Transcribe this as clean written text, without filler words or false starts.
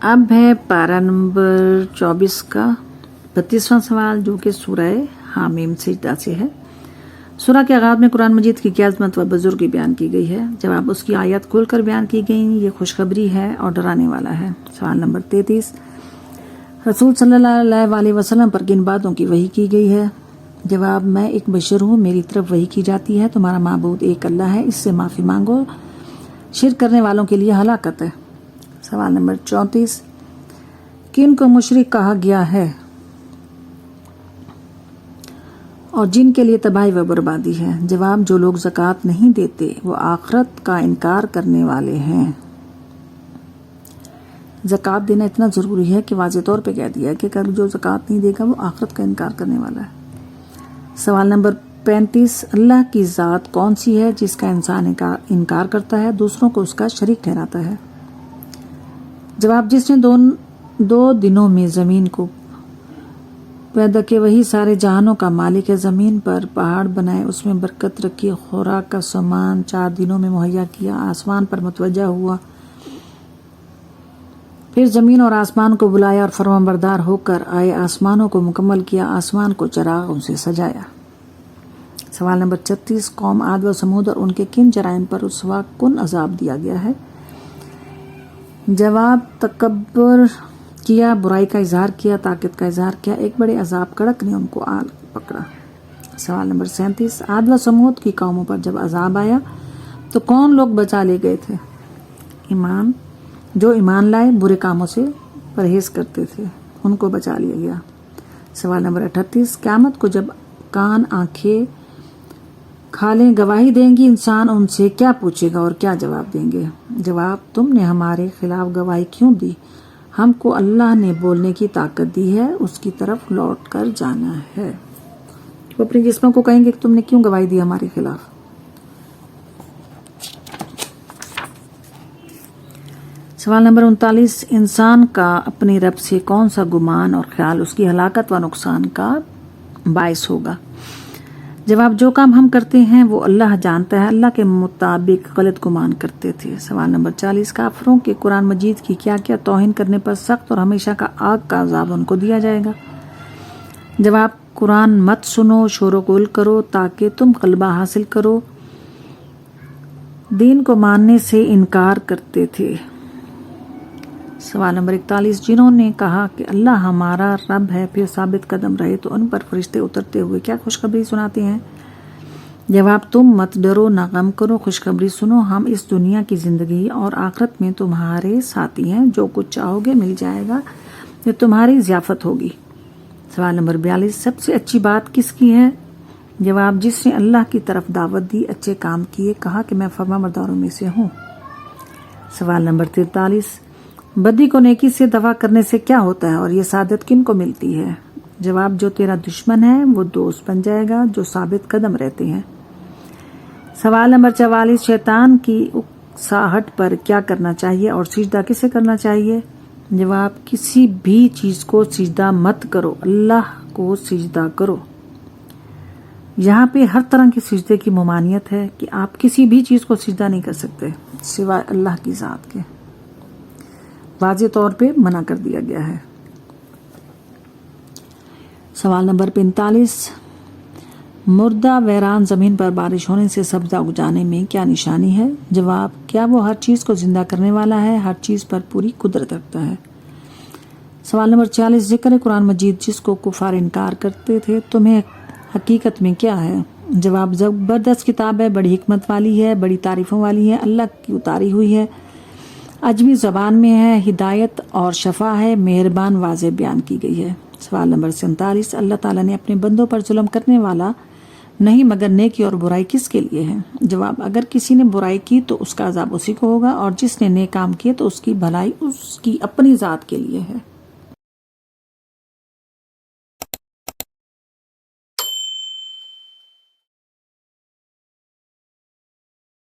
अब है पारा नंबर 24 का 32वां सवाल, जो कि सूरह हामीम सजदा से है। सूरह के आगाज में कुरान मजीद की क्या अज़मत व बुजुर्गी बयान की गई है? जवाब, उसकी आयत खोलकर बयान की गई, ये खुशखबरी है और डराने वाला है। सवाल नंबर 33, रसूल सल्लल्लाहु अलैहि वसल्लम पर किन बातों की वही की गई है? जवाब, मैं एक बशर हूँ, मेरी तरफ वही की जाती है, तुम्हारा माबूद एक अल्लाह है, इससे माफ़ी मांगो, शिर्क करने वालों के लिए हलाकत है। सवाल नंबर 34, किन को मुशरिक कहा गया है और जिनके लिए तबाही व बर्बादी है? जवाब, जो लोग ज़कात नहीं देते वो आखिरत का इनकार करने वाले हैं। ज़कात देना इतना ज़रूरी है कि वाज़ेह तौर पे कह दिया है कि अगर जो ज़कात नहीं देगा वो आखिरत का इनकार करने वाला है। सवाल नंबर 35, अल्लाह की ज़ात कौन सी है जिसका इंसान इनकार करता है, दूसरों को उसका शरीक ठहराता है? जवाब, जिसने दो दिनों में ज़मीन को पैदा किया, वही सारे जहानों का मालिक है। ज़मीन पर पहाड़ बनाए, उसमें बरकत रखी, खुराक का सामान 4 दिनों में मुहैया किया, आसमान पर मुतवज्जा हुआ, फिर ज़मीन और आसमान को बुलाया और फरमाबरदार होकर आए, आसमानों को मुकम्मल किया, आसमान को चरागों से सजाया। सवाल नंबर 36, कौम आद व समूद और उनके किन जराइम पर उस वक्त कौन अजाब दिया गया है? जवाब, तकब्बुर किया, बुराई का इजहार किया, ताकत का इजहार किया, एक बड़े अजाब कड़क ने उनको आग पकड़ा। सवाल नंबर 37, आद व समूद की कौमों पर जब अजाब आया तो कौन लोग बचा ले गए थे? जो ईमान लाए, बुरे कामों से परहेज करते थे, उनको बचा लिया गया। सवाल नंबर 38, क़यामत को जब कान आंखें खालें गवाही देंगी, इंसान उनसे क्या पूछेगा और क्या जवाब देंगे? जवाब, तुमने हमारे खिलाफ गवाही क्यों दी? हमको अल्लाह ने बोलने की ताकत दी है, उसकी तरफ लौट कर जाना है। वो अपने जिस्मों को कहेंगे कि तुमने क्यों गवाही दी हमारे खिलाफ। सवाल नंबर 39, इंसान का अपने रब से कौन सा गुमान और ख्याल उसकी हलाकत व नुकसान का बायस होगा? जवाब, जो काम हम करते हैं वो अल्लाह जानता है, अल्लाह के मुताबिक गलत गुमान करते थे। सवाल नंबर 40, काफिरों के कुरान मजीद की क्या क्या तौहीन करने पर सख्त और हमेशा का आग का अजाब उनको दिया जाएगा? जवाब, कुरान मत सुनो, शोर गुल करो ताकि तुम गलबा हासिल करो, दीन को मानने से इनकार करते थे। सवाल नंबर 41, जिन्होंने कहा कि अल्लाह हमारा रब है फिर साबित कदम रहे तो उन पर फरिश्ते उतरते हुए क्या खुशखबरी सुनाते हैं? जवाब, तुम मत डरो ना गम करो, खुशखबरी सुनो, हम इस दुनिया की जिंदगी और आखिरत में तुम्हारे साथी हैं, जो कुछ चाहोगे मिल जाएगा, ये तुम्हारी ज़ियाफत होगी। सवाल नंबर 42, सबसे अच्छी बात किसकी है? जवाब, जिसने अल्लाह की तरफ दावत दी, अच्छे काम किए, कहा कि मैं फरमाबरदारों में से हूँ। सवाल नंबर 43, बदी को नेकी से दफा करने से क्या होता है और ये सादत किन को मिलती है? जवाब, जो तेरा दुश्मन है वो दोस्त बन जाएगा, जो साबित कदम रहते हैं। सवाल नंबर 44, शैतान की उकसाहट पर क्या करना चाहिए और सिजदा किसे करना चाहिए? जवाब, किसी भी चीज को सिजदा मत करो, अल्लाह को सिजदा करो। यहाँ पे हर तरह के सिजदे की ममानियत है कि आप किसी भी चीज को सिजदा नहीं कर सकते सिवाय अल्लाह की जात के, वाज़ेह तौर पे मना कर दिया गया है। सवाल नंबर 45, मुर्दा वैरान जमीन पर बारिश होने से सब्जा उगाने में क्या निशानी है? जवाब, क्या वो हर चीज को जिंदा करने वाला है, हर चीज पर पूरी कुदरत रखता है। सवाल नंबर 46, जिक्र कुरान मजीद जिसको कुफार इनकार करते थे, तुम्हें हकीकत में क्या है? जवाब, जबरदस्त किताब है, बड़ी हिकमत वाली है, बड़ी तारीफों वाली है, अल्लाह की उतारी हुई है, अजमी ज़बान में है, हिदायत और शफा है, मेहरबान वाज़ेह बयान की गई है। सवाल नंबर 47, अल्लाह ताला ने अपने बंदों पर जुल्म करने वाला नहीं मगर नेकी और बुराई किसके लिए है? जवाब, अगर किसी ने बुराई की तो उसका अजाब उसी को होगा और जिसने नेक काम किए तो उसकी भलाई उसकी अपनी ज़ात के लिए है।